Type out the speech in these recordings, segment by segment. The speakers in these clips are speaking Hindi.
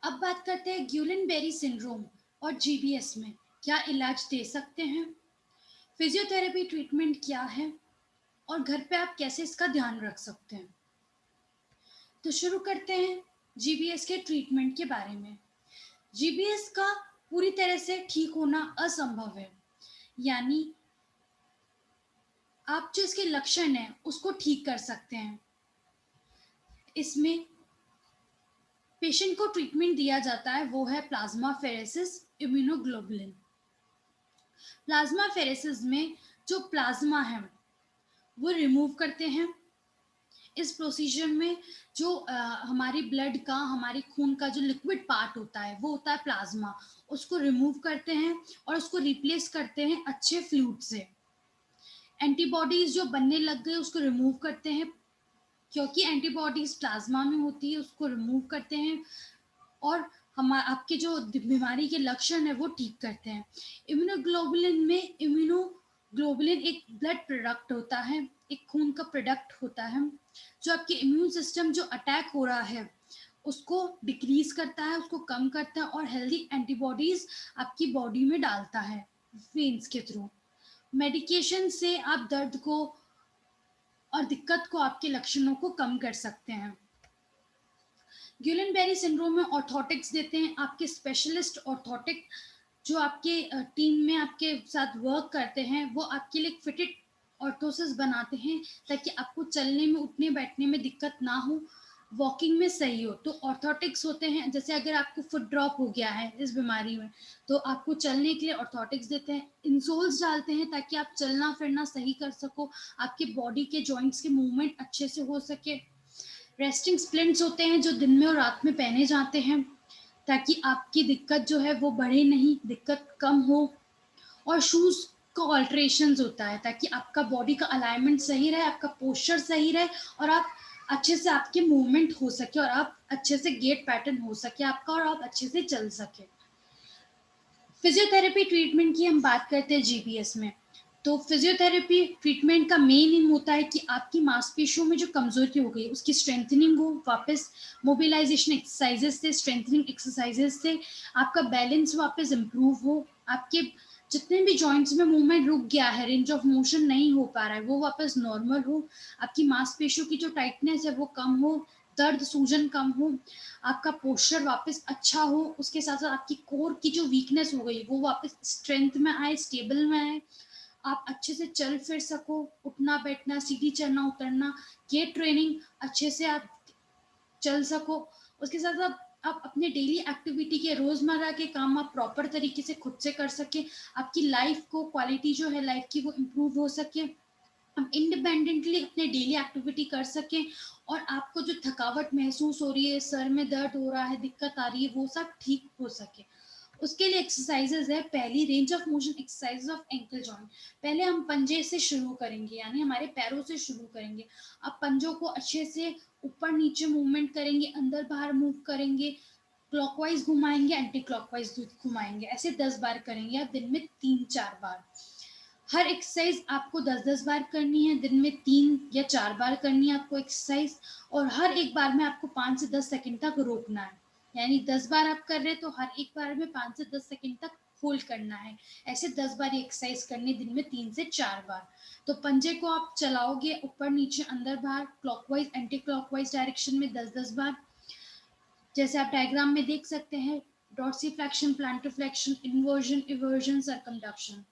अब बात करते हैं ग्यूलिन बेरी सिंड्रोम और जीबीएस में क्या इलाज दे सकते हैं। फिजियोथेरेपी ट्रीटमेंट क्या है और घर पे आप कैसे इसका ध्यान रख सकते हैं। तो शुरू करते हैं जीबीएस के ट्रीटमेंट के बारे में। जीबीएस का पूरी तरह से ठीक होना असंभव है, यानी आप जो इसके लक्षण हैं उसको ठीक कर सकते हैं। इसमें पेशेंट को ट्रीटमेंट दिया जाता है वो है plasma pheresis immunoglobulin. Plasma pheresis में जो प्लाज्मा है वो रिमूव करते हैं। इस प्रोसीजर में जो हमारी ब्लड का, हमारे खून का जो लिक्विड पार्ट होता है वो होता है प्लाज्मा, उसको रिमूव करते हैं और उसको रिप्लेस करते हैं अच्छे फ्लूइड से। एंटीबॉडीज जो बनने लग गए उसको रिमूव करते हैं, क्योंकि एंटीबॉडीज प्लाज्मा में होती है, उसको रिमूव करते हैं और हम आपके जो बीमारी के लक्षण है वो ठीक करते हैं। इम्यूनोग्लोबुलिन में इम्यूनोग्लोबुलिन एक ब्लड प्रोडक्ट होता है, एक खून का प्रोडक्ट होता है जो आपके इम्यून सिस्टम जो अटैक हो रहा है उसको डिक्रीज करता है, उसको कम करता है और हेल्दी एंटीबॉडीज आपकी बॉडी में डालता है वेन्स के थ्रू। मेडिकेशन से आप दर्द को और दिक्कत को, आपके लक्षणों को कम कर सकते हैं। ग्यूलिन बेरी सिंड्रोम में ऑर्थोटिक्स देते हैं आपके स्पेशलिस्ट ऑर्थोटिक, जो आपके टीम में आपके साथ वर्क करते हैं वो आपके लिए फिटेड ऑर्थोसिस बनाते हैं ताकि आपको चलने में, उठने बैठने में दिक्कत ना हो, वॉकिंग में सही हो। तो ऑर्थोटिक्स होते हैं, जैसे अगर आपको फुट ड्रॉप हो गया है इस बीमारी में तो आपको चलने के लिए ऑर्थोटिक्स देते हैं। इंसोल्स डालते हैं ताकि आप चलना फिरना सही कर सको, आपके बॉडी के जॉइंट्स के मूवमेंट अच्छे से हो सके। रेस्टिंग स्प्लिंट्स होते हैं जो दिन में और रात में पहने जाते हैं ताकि आपकी दिक्कत जो है वो बढ़े नहीं, दिक्कत कम हो। और शूज का ऑल्ट्रेशन होता है ताकि आपका बॉडी का अलाइनमेंट सही रहे, आपका पोस्चर सही रहे और आप अच्छे से, आपके मूवमेंट हो सके और आप अच्छे से गेट पैटर्न हो सके आपका और आप अच्छे से चल सके। फिजियोथेरेपी ट्रीटमेंट की हम बात करते हैं जीबीएस में, तो फिजियोथेरेपी ट्रीटमेंट का मेन एम होता है कि आपकी मांसपेशियों में जो कमजोरी हो गई उसकी स्ट्रेंथनिंग हो, वापस मोबिलाइजेशन एक्सरसाइजेस से, स्ट्रेंथनिंग एक्सरसाइजेस से आपका बैलेंस वापस इम्प्रूव हो, आपके जितने भी जॉइंट्स में मूवमेंट रुक गया है, रेंज ऑफ मोशन नहीं हो पा रहा है, वो वापस नॉर्मल हो, आपकी मांसपेशियों की जो टाइटनेस है वो कम हो, दर्द सूजन कम हो, आपका पोस्चर वापस अच्छा हो, उसके साथ साथ आपकी कोर की जो वीकनेस हो गई वो वापस स्ट्रेंथ में आए, स्टेबल में आए, आप अच्छे से चल फिर सको, उठना बैठना, सीढ़ी चढ़ना उतरना, ये ट्रेनिंग अच्छे से आप चल सको। उसके साथ साथ आप अपने डेली एक्टिविटी के, रोजमर्रा के काम आप प्रॉपर तरीके से खुद से कर सके, आपकी लाइफ को, क्वालिटी जो है लाइफ की वो इम्प्रूव हो सके, हम इंडिपेंडेंटली अपने डेली एक्टिविटी कर सकें और आपको जो थकावट महसूस हो रही है, सर में दर्द हो रहा है, दिक्कत आ रही है, वो सब ठीक हो सके। उसके लिए एक्सरसाइजेज है। पहली, range of motion exercises of ankle joint. पहले हम पंजे से शुरू करेंगे, यानी हमारे पैरों से शुरू करेंगे। आप पंजों को अच्छे से ऊपर नीचे मूवमेंट करेंगे, अंदर बाहर मूव करेंगे, क्लॉकवाइज घुमाएंगे, एंटी क्लॉकवाइज घुमाएंगे, ऐसे 10 बार करेंगे आप दिन में 3-4 बार। हर एक्सरसाइज आपको 10-10 बार करनी है, दिन में 3 या 4 बार करनी है आपको एक्सरसाइज, और हर एक बार में आपको 5 से 10 सेकंड तक रोकना है। यानी 10 बार आप कर रहे हैं तो हर एक बार में 5 से 10 सेकंड तक होल्ड करना है। ऐसे 10 बार एक्सरसाइज करनी, दिन में 3 से 4 बार। तो पंजे को आप चलाओगे ऊपर नीचे अंदर बाहर, क्लॉकवाइज एंटी क्लॉकवाइज डायरेक्शन में 10-10 बार, जैसे आप डायग्राम में देख सकते हैं। Dorsiflexion, प्लांटोफ्लेक्शन, inversion, eversion, circumduction.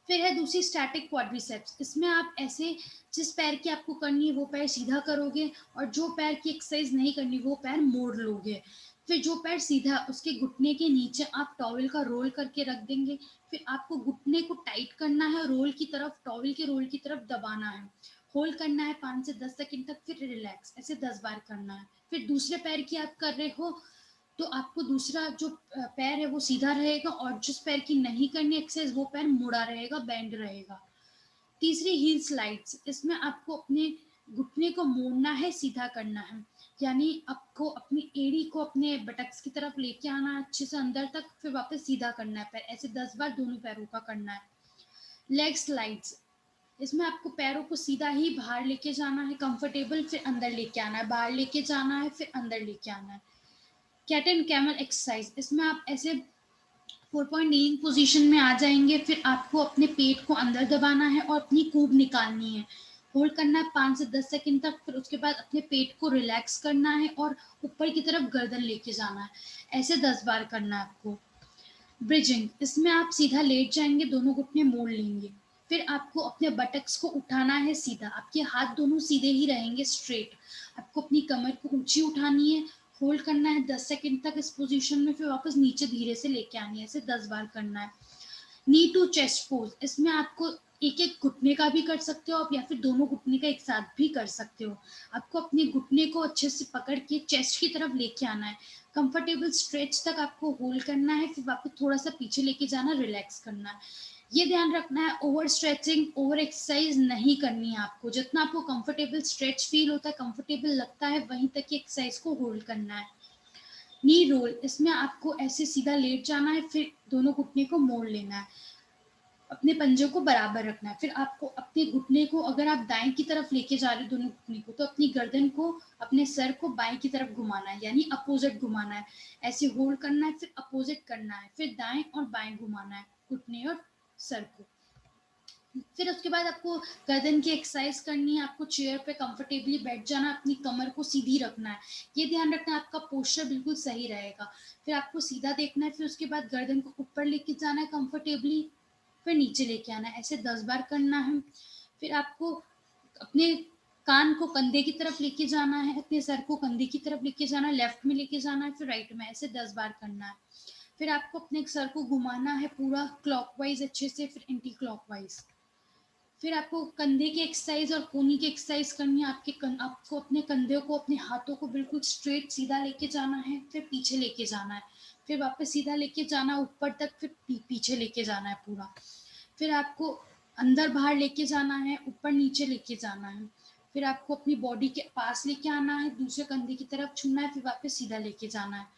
फिर है दूसरी स्टैटिक क्वाड्रिसेप्स। इसमें आप ऐसे, जिस पैर की आपको करनी है वो पैर सीधा करोगे और जो पैर की एक्सरसाइज नहीं करनी वो पैर मोड़ लोगे। फिर जो पैर सीधा, उसके घुटने के नीचे आप टॉवल का रोल करके रख देंगे। फिर आपको घुटने को टाइट करना है, रोल की तरफ, टॉवल के रोल की तरफ दबाना है, होल्ड करना है 5 से 10 सेकंड तक, फिर रिलैक्स, ऐसे 10 बार करना है। फिर दूसरे पैर की आप कर रहे हो तो आपको दूसरा जो पैर है वो सीधा रहेगा और जिस पैर की नहीं करनी एक्सरसाइज वो पैर मुड़ा रहेगा, बेंड रहेगा। तीसरी, हील स्लाइड्स। इसमें आपको अपने घुटने को मोड़ना है, सीधा करना है, यानी आपको अपनी एड़ी को अपने बटक्स की तरफ लेके आना है अच्छे से अंदर तक, फिर वापस सीधा करना है पैर, ऐसे 10 बार दोनों पैरों का करना है। Leg slides. इसमें आपको पैरों को सीधा ही बाहर लेके जाना है, कंफर्टेबल, फिर अंदर लेके आना है, बाहर लेके जाना है, फिर अंदर लेके आना है। कैट एंड कैमल एक्सरसाइज, इसमें आप ऐसे 4 पॉइंट नीलिंग पोजीशन में आ जाएंगे। फिर आपको अपने पेट को अंदर दबाना है और अपनी कूब निकालनी है। होल्ड करना है 5 से 10 सेकंड तक। फिर उसके बाद अपने पेट को रिलैक्स करना है और ऊपर की तरफ गर्दन लेके जाना है। ऐसे 10 बार करना है आपको। ब्रिजिंग, इसमें आप सीधा लेट जाएंगे, दोनों घुटने मोड़ लेंगे। फिर आपको अपने बटक्स को उठाना है सीधा, आपके हाथ दोनों सीधे ही रहेंगे, स्ट्रेट। आपको अपनी कमर को ऊंची उठानी है, होल्ड करना है 10 सेकंड तक इस पोजीशन में। फिर वापस नीचे धीरे से लेके आनी है। ऐसे 10 बार करना है। नी टू चेस्ट पोज, इसमें आपको एक एक घुटने का भी कर सकते हो आप, या फिर दोनों घुटने का एक साथ भी कर सकते हो। आपको अपने घुटने को अच्छे से पकड़ के चेस्ट की तरफ लेके आना है। कंफर्टेबल स्ट्रेच तक आपको होल्ड करना है। फिर वापस थोड़ा सा पीछे लेके जाना, रिलैक्स करना है। ये ध्यान रखना है, ओवर स्ट्रेचिंग, ओवर एक्सरसाइज नहीं करनी है आपको। जितना आपको कंफर्टेबल स्ट्रेच फील होता है, कंफर्टेबल लगता है, वहीं तक की एक्सरसाइज को होल्ड करना है। नी रोल, इसमें आपको ऐसे सीधा लेट जाना है, फिर दोनों घुटने को मोड़ लेना है, अपने पंजों को बराबर रखना है। फिर आपको अपने घुटने को, अगर आप दाएं की तरफ लेके जा रहे हो दोनों घुटने को, तो अपनी गर्दन को, अपने सर को बाएं की तरफ घुमाना है, यानी अपोजिट घुमाना है। ऐसे होल्ड करना है, फिर अपोजिट करना है, फिर दाएं और बाएं घुमाना है घुटने और सर को। फिर उसके बाद आपको गर्दन की एक्सरसाइज करनी है। आपको चेयर पे कंफर्टेबली बैठ जाना, अपनी कमर को सीधी रखना है। ये ध्यान रखना है आपका पोस्चर बिल्कुल सही रहेगा। फिर आपको सीधा देखना है। फिर उसके बाद गर्दन को ऊपर लेके जाना है कंफर्टेबली, फिर नीचे लेके आना है। ऐसे 10 बार करना है। फिर आपको अपने कान को कंधे की तरफ लेके जाना है, अपने सर को कंधे की तरफ लेके जाना है, लेफ्ट में लेके जाना है, फिर राइट में। ऐसे 10 बार करना है। फिर आपको अपने सर को घुमाना है पूरा क्लॉकवाइज अच्छे से, फिर एंटी क्लॉकवाइज। फिर आपको कंधे की एक्सरसाइज और कोहनी की एक्सरसाइज करनी है। आपको अपने कंधे को, अपने हाथों को बिल्कुल स्ट्रेट सीधा लेके जाना है, फिर पीछे लेके जाना है, फिर वापस सीधा लेके जाना है ऊपर तक, फिर पीछे लेके जाना है पूरा। फिर आपको अंदर बाहर लेके जाना है, ऊपर नीचे लेके जाना है। फिर आपको अपनी बॉडी के पास लेके आना है, दूसरे कंधे की तरफ छूना है, फिर वापस सीधा लेके जाना है।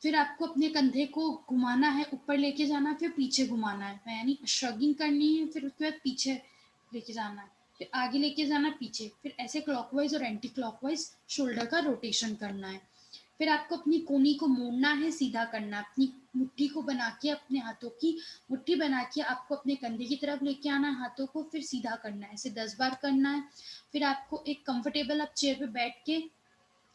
फिर आपको अपने कंधे को घुमाना है, ऊपर लेके जाना है, फिर पीछे घुमाना है, यानी श्रगिंग करनी है। फिर उसके बाद पीछे लेके जाना है, फिर आगे लेके जाना है, पीछे। फिर ऐसे क्लॉकवाइज और एंटी क्लॉकवाइज शोल्डर का रोटेशन करना है। फिर आपको अपनी कोहनी को मोड़ना है, सीधा करना है। अपनी मुट्ठी को बना के, अपने हाथों की मुट्ठी बना के आपको अपने कंधे की तरफ लेके आना है हाथों को, फिर सीधा करना है। ऐसे 10 बार करना है। फिर आपको एक कंफर्टेबल आप चेयर पे बैठ के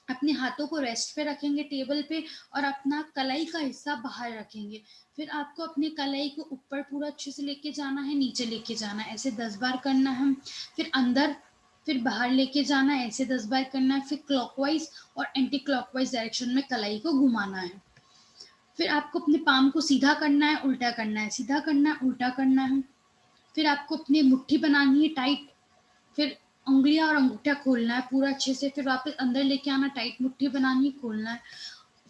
अपने हाथों को रेस्ट पे रखेंगे टेबल पे, और अपना कलाई का हिस्सा बाहर रखेंगे। फिर आपको अपने कलाई को ऊपर पूरा अच्छे से लेके जाना है, नीचे लेके जाना है। ऐसे 10 बार करना है। फिर अंदर, फिर बाहर लेके जाना है। ऐसे 10 बार करना है। फिर क्लॉकवाइज और एंटी क्लॉकवाइज डायरेक्शन में कलाई को घुमाना है। फिर आपको अपने पाम को सीधा करना है, उल्टा करना है, सीधा करना है, उल्टा करना है। फिर आपको अपनी मुट्ठी बनानी है टाइट। फिर उंगलियां और अंगूठा खोलना है पूरा अच्छे से, फिर वापस अंदर लेके आना, टाइट मुट्ठी बनानी है, खोलना है।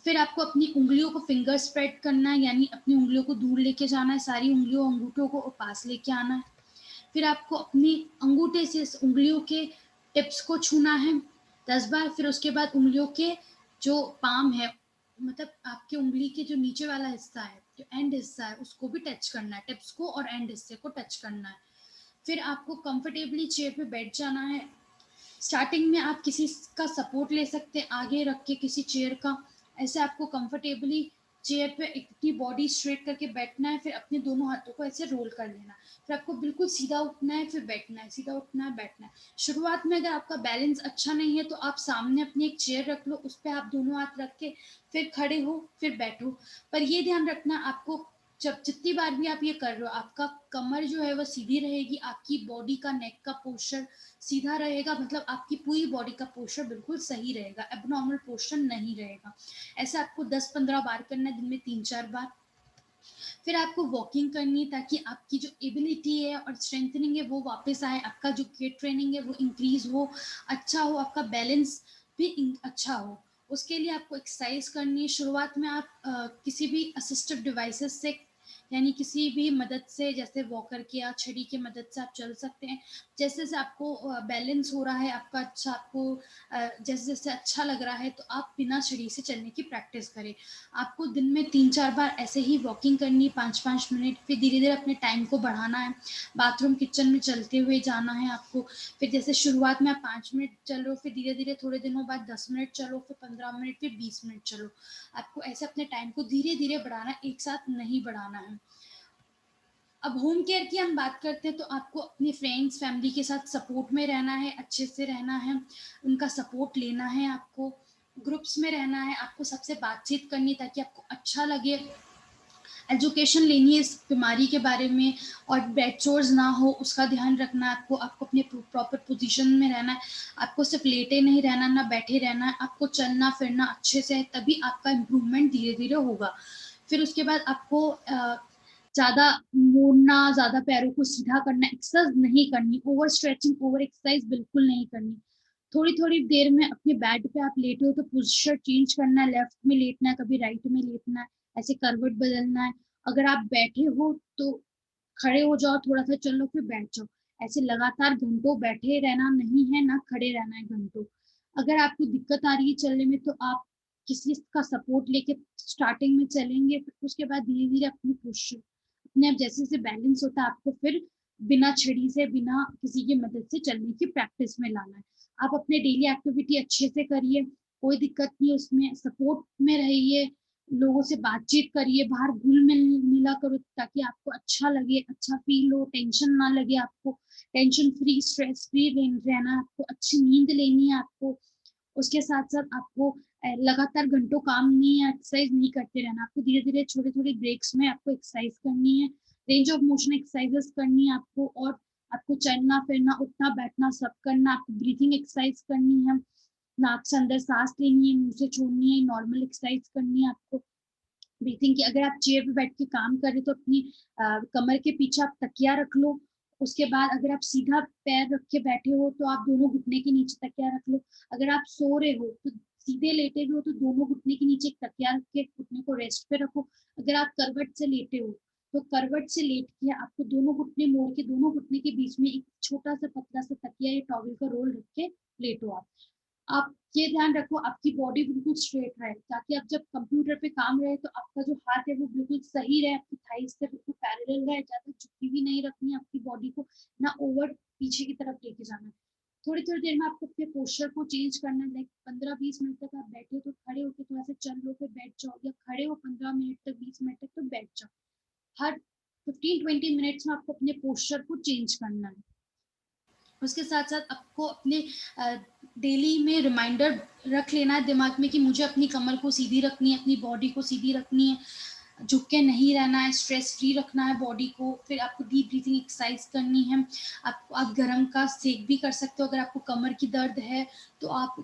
फिर आपको अपनी उंगलियों को फिंगर स्प्रेड करना है, यानी अपनी उंगलियों को दूर लेके जाना है, सारी उंगलियों अंगूठों को पास लेके आना है। फिर आपको अपनी अंगूठे से उंगलियों के टिप्स को छूना है 10 बार। फिर उसके बाद उंगलियों के जो पाम है, मतलब आपकी उंगली के जो नीचे वाला हिस्सा है, जो एंड हिस्सा है, उसको भी टच करना है, टिप्स को और एंड हिस्से को टच करना है। फिर आपको कंफर्टेबली चेयर पे बैठ जाना है। स्टार्टिंग में आप किसी का सपोर्ट ले सकते हैं, आगे रख के किसी चेयर का। ऐसे आपको कंफर्टेबली चेयर पे इतनी बॉडी स्ट्रेट करके बैठना है। फिर अपने दोनों हाथों को ऐसे रोल कर लेना। फिर आपको बिल्कुल सीधा उठना है, फिर बैठना है, सीधा उठना है, बैठना है। शुरुआत में अगर आपका बैलेंस अच्छा नहीं है, तो आप सामने अपनी एक चेयर रख लो, उस पर आप दोनों हाथ रख के फिर खड़े हो, फिर बैठो। पर ये ध्यान रखना, आपको जब जितनी बार भी आप ये कर रहे हो, आपका कमर जो है वो सीधी रहेगी, आपकी बॉडी का, नेक का पोस्चर सीधा रहेगा, मतलब आपकी पूरी बॉडी का पोस्चर बिल्कुल सही रहेगा, एबनॉर्मल पोस्चर नहीं रहेगा। ऐसे आपको 10-15 बार करना है, दिन में 3-4 बार। फिर आपको वॉकिंग करनी है, ताकि आपकी जो एबिलिटी है और स्ट्रेंथनिंग है वो वापस आए, आपका जो वेट ट्रेनिंग है वो इंक्रीज हो, अच्छा हो, आपका बैलेंस भी अच्छा हो। उसके लिए आपको एक्सरसाइज करनी है। शुरुआत में आप किसी भी असिस्टिव डिवाइसेस से यानी किसी भी मदद से, जैसे वॉकर की या छड़ी की मदद से आप चल सकते हैं। जैसे-जैसे आपको बैलेंस हो रहा है आपका अच्छा, आपको जैसे-जैसे अच्छा लग रहा है, तो आप बिना सीढ़ी से चलने की प्रैक्टिस करें। आपको दिन में 3-4 बार ऐसे ही वॉकिंग करनी है 5-5 मिनट, फिर धीरे-धीरे अपने टाइम को बढ़ाना है। बाथरूम, किचन में चलते हुए जाना है आपको। फिर जैसे शुरुआत में आप 5 मिनट चल रहे हो, फिर धीरे-धीरे थोड़े दिनों बाद 10 मिनट चलो, फिर 15 मिनट, फिर 20 मिनट चलो। आपको ऐसे अपने टाइम को धीरे-धीरे बढ़ाना है, एक साथ नहीं बढ़ाना है। अब होम केयर की हम बात करते हैं, तो आपको अपने फ्रेंड्स, फैमिली के साथ सपोर्ट में रहना है, अच्छे से रहना है, उनका सपोर्ट लेना है आपको, ग्रुप्स में रहना है, आपको सबसे बातचीत करनी है ताकि आपको अच्छा लगे, एजुकेशन लेनी है इस बीमारी के बारे में, और बेड सोर्स ना हो उसका ध्यान रखना है आपको। आपको अपने प्रॉपर पोजीशन में रहना है, आपको सिर्फ लेटे नहीं रहना, ना बैठे रहना है, आपको चलना फिरना अच्छे से है, तभी आपका इम्प्रूवमेंट धीरे धीरे होगा। फिर उसके बाद आपको ज़्यादा मोड़ना, ज़्यादा पैरों को सीधा करना, एक्सरसाइज नहीं करनी, ओवर स्ट्रेचिंग, ओवर एक्सरसाइज बिल्कुल नहीं करनी। थोड़ी-थोड़ी देर में अपने बेड पे आप लेटे हो तो पोस्चर चेंज करना है, लेफ्ट में लेटना है, कभी राइट में लेटना है, ऐसे करवट बदलना है। अगर आप बैठे हो तो खड़े हो जाओ, थोड़ा-सा चल लो, फिर बैठ जाओ। ऐसे लगातार घंटों बैठे रहना नहीं है, ना खड़े रहना है घंटों। अगर आपको दिक्कत आ रही है चलने में, तो आप किसी का सपोर्ट लेके स्टार्टिंग में चलेंगे, फिर उसके बाद धीरे-धीरे अपनी पोस्चर अपने आप जैसे-जैसे बैलेंस होता है, आपको फिर बिना छड़ी से, बिना किसी की मदद से चलने की प्रैक्टिस में लाना है। आप अपने डेली एक्टिविटी अच्छे से करिए, कोई दिक्कत नहीं है उसमें, सपोर्ट में रहिए, लोगों से बातचीत करिए, बाहर घुल-मिल मिला करो ताकि आपको अच्छा लगे, अच्छा फ़ील हो, टेंशन ना लगे आपको, टेंशन फ्री, स्ट्रेस फ्री रहना है आपको, अच्छी नींद लेनी है आपको। उसके साथ-साथ आपको लगातार घंटों काम नहीं है, एक्सरसाइज नहीं करते रहना, आपको धीरे-धीरे छोटे-छोटे ब्रेक्स में आपको एक्सरसाइज करनी है, रेंज ऑफ मोशन एक्सरसाइजेस करनी है आपको, और आपको चलना-फिरना, उठना-बैठना सब करना, आपको ब्रीथिंग एक्सरसाइज करनी है, नाक से अंदर साँस लेनी है, मुँह से छोड़नी है, नॉर्मल एक्सरसाइज करनी है आपको। ब्रीथिंग की, अगर आप चेयर पे बैठ के काम कर रहे हो तो अपनी कमर के पीछे आप तकिया रख लो। उसके बाद अगर आप सीधा पैर रख के बैठे हो तो आप दोनों घुटने के नीचे तकिया रख लो। अगर आप सो रहे हो तो सीधे लेटे हुए हो तो दोनों घुटने के नीचे एक तकिया रख के घुटने को रेस्ट पे रखो। अगर आप करवट से लेटे हो तो करवट से लेट के आपको दोनों घुटने मोड़ के दोनों घुटने के बीच में एक छोटा-सा पतला-सा तकिया या टॉवल का रोल रख के लेटो आप। आप ये ध्यान रखो आपकी बॉडी बिल्कुल स्ट्रेट रहे, ताकि आप जब कंप्यूटर पे काम रहे तो आपका जो हाथ है वो बिल्कुल सही रहे, आपकी थाइस से बिल्कुल पैरेलल रहे, ज़्यादा झुकी भी नहीं रखनी है आपकी बॉडी को, ना ओवर पीछे की तरफ लेके जाना है। थोड़ी-थोड़ी देर में आपको अपने पोस्चर को चेंज करना है, लाइक 15-20 मिनट तक आप बैठे हो तो खड़े होके थोड़ा-सा चल लो, फिर बैठ जाओ, या खड़े हो 15 मिनट तक, 20 मिनट तक तो बैठ जाओ। हर 15-20 मिनट्स में आपको अपने पोस्चर को चेंज करना है। उसके साथ-साथ आपको अपने डेली में रिमाइंडर रख लेना है दिमाग में कि मुझे अपनी कमर को सीधी रखनी है, अपनी बॉडी को सीधी रखनी है, झुक के नहीं रहना है, स्ट्रेस फ्री रखना है बॉडी को। फिर आपको डीप ब्रीथिंग एक्सरसाइज करनी है। आप गरम का सेक भी कर सकते हो, अगर आपको कमर की दर्द है, तो आप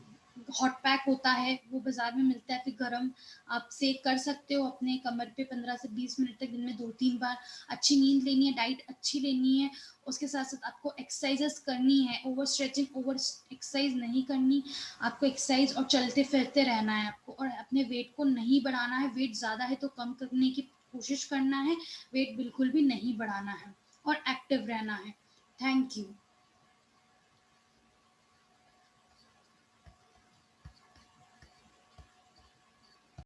हॉट पैक होता है, वो बाज़ार में मिलता है, फिर गरम आप सेक कर सकते हो अपने कमर पे 15 से 20 मिनट तक दिन में 2-3 बार। अच्छी नींद लेनी है, डाइट अच्छी लेनी है, उसके साथ-साथ आपको एक्सरसाइज़ेज़ करनी है, ओवर स्ट्रेचिंग, ओवर एक्सरसाइज़ नहीं करनी। आपको एक्सरसाइज़ और चलते-फिरते रहना है आपको, और अपने वेट को नहीं बढ़ाना है, वेट ज़्यादा है तो कम करने की कोशिश करना है, वेट बिल्कुल भी नहीं बढ़ाना है, और एक्टिव रहना है। Thank you.